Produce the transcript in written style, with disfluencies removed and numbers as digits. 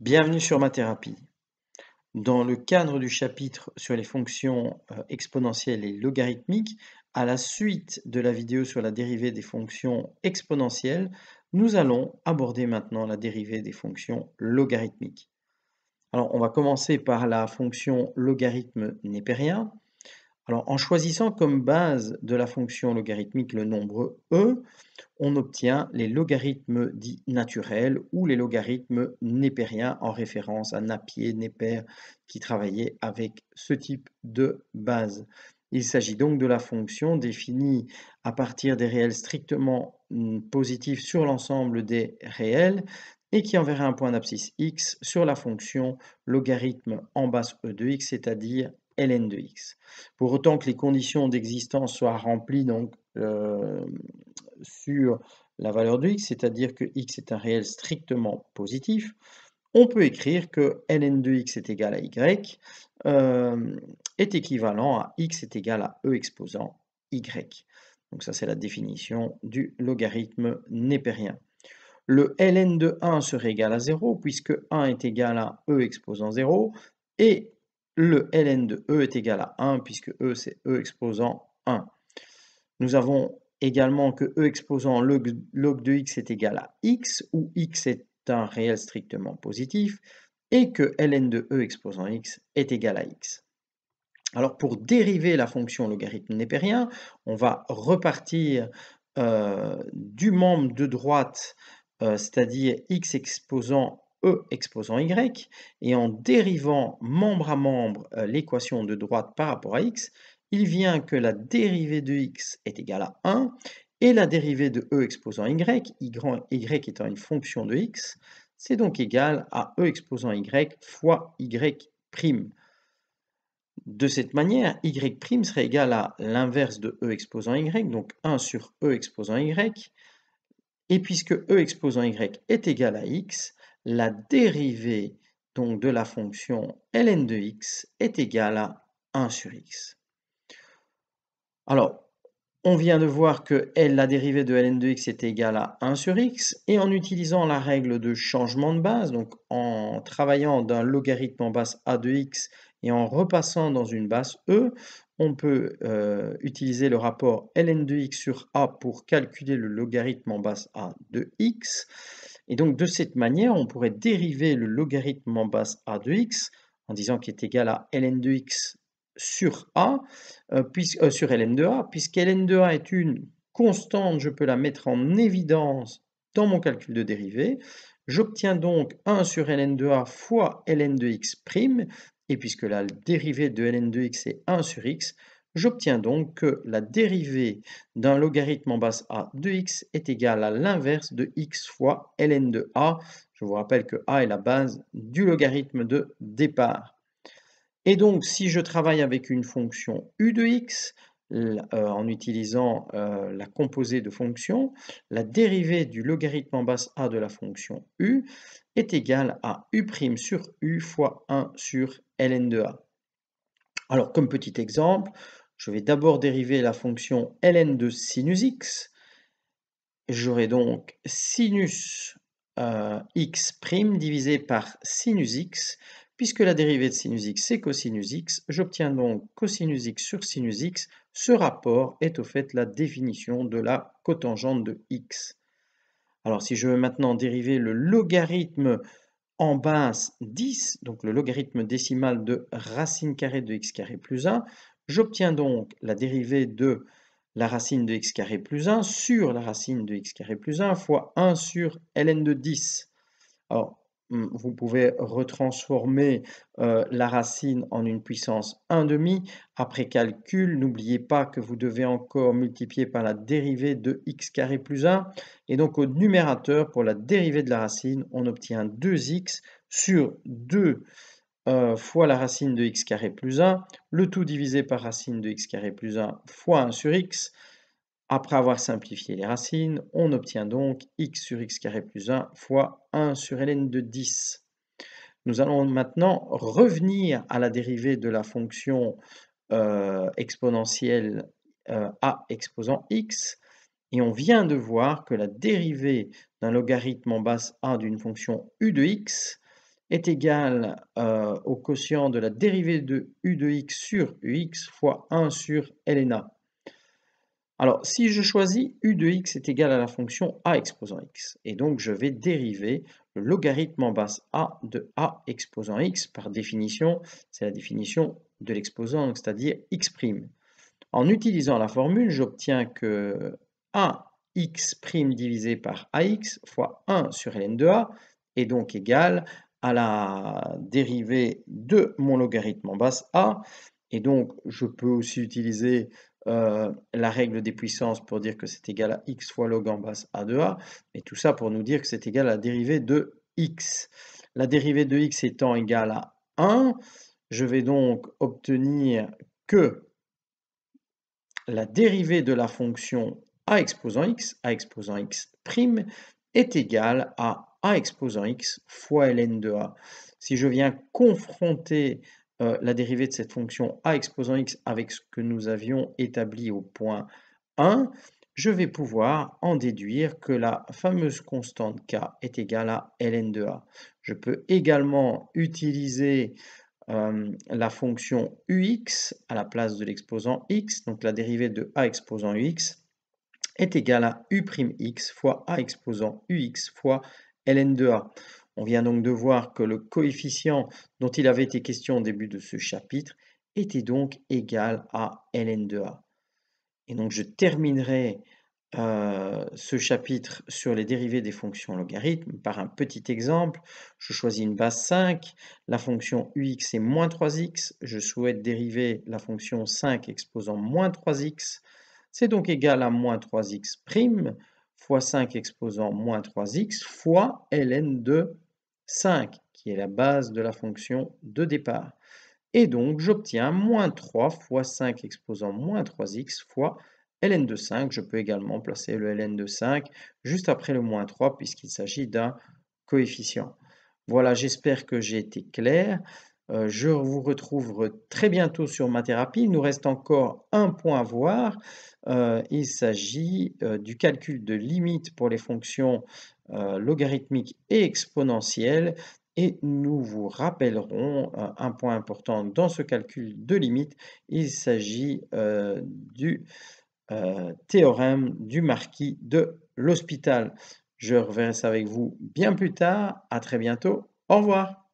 Bienvenue sur Mathérapie. Dans le cadre du chapitre sur les fonctions exponentielles et logarithmiques, à la suite de la vidéo sur la dérivée des fonctions exponentielles, nous allons aborder maintenant la dérivée des fonctions logarithmiques. Alors, on va commencer par la fonction logarithme népérien. Alors, en choisissant comme base de la fonction logarithmique le nombre e, on obtient les logarithmes dits naturels ou les logarithmes népériens en référence à Napier, Népère qui travaillait avec ce type de base. Il s'agit donc de la fonction définie à partir des réels strictement positifs sur l'ensemble des réels et qui enverrait un point d'abscisse x sur la fonction logarithme en base e de x, c'est-à-dire ln de x. Pour autant que les conditions d'existence soient remplies, donc sur la valeur de x, c'est-à-dire que x est un réel strictement positif, on peut écrire que ln de x est égal à y est équivalent à x est égal à e exposant y. Donc ça, c'est la définition du logarithme népérien. Le ln de 1 serait égal à 0, puisque 1 est égal à e exposant 0, et le ln de e est égal à 1, puisque e, c'est e exposant 1. Nous avons également que e exposant log de x est égal à x, où x est un réel strictement positif, et que ln de e exposant x est égal à x. Alors pour dériver la fonction logarithme népérien, on va repartir du membre de droite, c'est-à-dire x exposant e exposant y, et en dérivant membre à membre l'équation de droite par rapport à x, il vient que la dérivée de x est égale à 1, et la dérivée de e exposant y, y étant une fonction de x, c'est donc égal à e exposant y fois y'. De cette manière, y' serait égal à l'inverse de e exposant y, donc 1 sur e exposant y, et puisque e exposant y est égal à x, la dérivée donc de la fonction ln de x est égale à 1 sur x. Alors, on vient de voir que la dérivée de ln de x est égale à 1 sur x, et en utilisant la règle de changement de base, donc en travaillant d'un logarithme en base a de x et en repassant dans une base e, on peut utiliser le rapport ln de x sur a pour calculer le logarithme en base a de x. Et donc de cette manière, on pourrait dériver le logarithme en base a de x en disant qu'il est égal à ln de x sur a, sur ln de a, puisque ln de a est une constante, je peux la mettre en évidence dans mon calcul de dérivée. J'obtiens donc 1 sur ln de a fois ln de x', et puisque la dérivée de ln de x est 1 sur x, j'obtiens donc que la dérivée d'un logarithme en base a de x est égale à l'inverse de x fois ln de a. Je vous rappelle que a est la base du logarithme de départ. Et donc, si je travaille avec une fonction u de x, en utilisant la composée de fonctions, la dérivée du logarithme en base a de la fonction u est égale à u' sur u fois 1 sur ln de a. Alors, comme petit exemple, je vais d'abord dériver la fonction ln de sinus x. J'aurai donc sinus x' divisé par sinus x. Puisque la dérivée de sinus x, c'est cosinus x, j'obtiens donc cosinus x sur sinus x. Ce rapport est au fait la définition de la cotangente de x. Alors, si je veux maintenant dériver le logarithme en base 10, donc le logarithme décimal de racine carrée de x carré plus 1, j'obtiens donc la dérivée de la racine de x carré plus 1 sur la racine de x carré plus 1 fois 1 sur ln de 10. Alors, vous pouvez retransformer la racine en une puissance 1/2. Après calcul, n'oubliez pas que vous devez encore multiplier par la dérivée de x carré plus 1. Et donc, au numérateur, pour la dérivée de la racine, on obtient 2x sur 2 fois la racine de x carré plus 1, le tout divisé par racine de x carré plus 1 fois 1 sur x. Après avoir simplifié les racines, on obtient donc x sur x carré plus 1 fois 1 sur ln de 10. Nous allons maintenant revenir à la dérivée de la fonction exponentielle a exposant x, et on vient de voir que la dérivée d'un logarithme en base a d'une fonction u de x est égal au quotient de la dérivée de u de x sur ux fois 1 sur ln a. Alors, si je choisis u de x est égal à la fonction a exposant x, et donc je vais dériver le logarithme en base a de a exposant x, par définition, c'est la définition de l'exposant, c'est-à-dire x'. En utilisant la formule, j'obtiens que ax' divisé par ax fois 1 sur ln de a est donc égal à la dérivée de mon logarithme en base a. Et donc, je peux aussi utiliser la règle des puissances pour dire que c'est égal à x fois log en base a de a. Et tout ça pour nous dire que c'est égal à la dérivée de x. La dérivée de x étant égale à 1, je vais donc obtenir que la dérivée de la fonction a exposant x prime, est égale à a exposant x fois ln de a. Si je viens confronter la dérivée de cette fonction a exposant x avec ce que nous avions établi au point 1, je vais pouvoir en déduire que la fameuse constante k est égale à ln de a. Je peux également utiliser la fonction ux à la place de l'exposant x, donc la dérivée de a exposant ux, est égale à u'x fois a exposant ux fois ln de a. On vient donc de voir que le coefficient dont il avait été question au début de ce chapitre était donc égal à ln de a. Et donc je terminerai ce chapitre sur les dérivées des fonctions logarithmes par un petit exemple. Je choisis une base 5, la fonction ux est moins 3x, je souhaite dériver la fonction 5 exposant moins 3x, c'est donc égal à moins 3x' fois 5 exposant moins 3x fois ln de 5, qui est la base de la fonction de départ. Et donc j'obtiens moins 3 fois 5 exposant moins 3x fois ln de 5, je peux également placer le ln de 5 juste après le moins 3 puisqu'il s'agit d'un coefficient. Voilà, j'espère que j'ai été clair. Je vous retrouve très bientôt sur ma thérapie. Il nous reste encore un point à voir. Il s'agit du calcul de limite pour les fonctions logarithmiques et exponentielles. Et nous vous rappellerons un point important dans ce calcul de limite. Il s'agit du théorème du marquis de l'Hospital. Je reverrai ça avec vous bien plus tard. À très bientôt. Au revoir.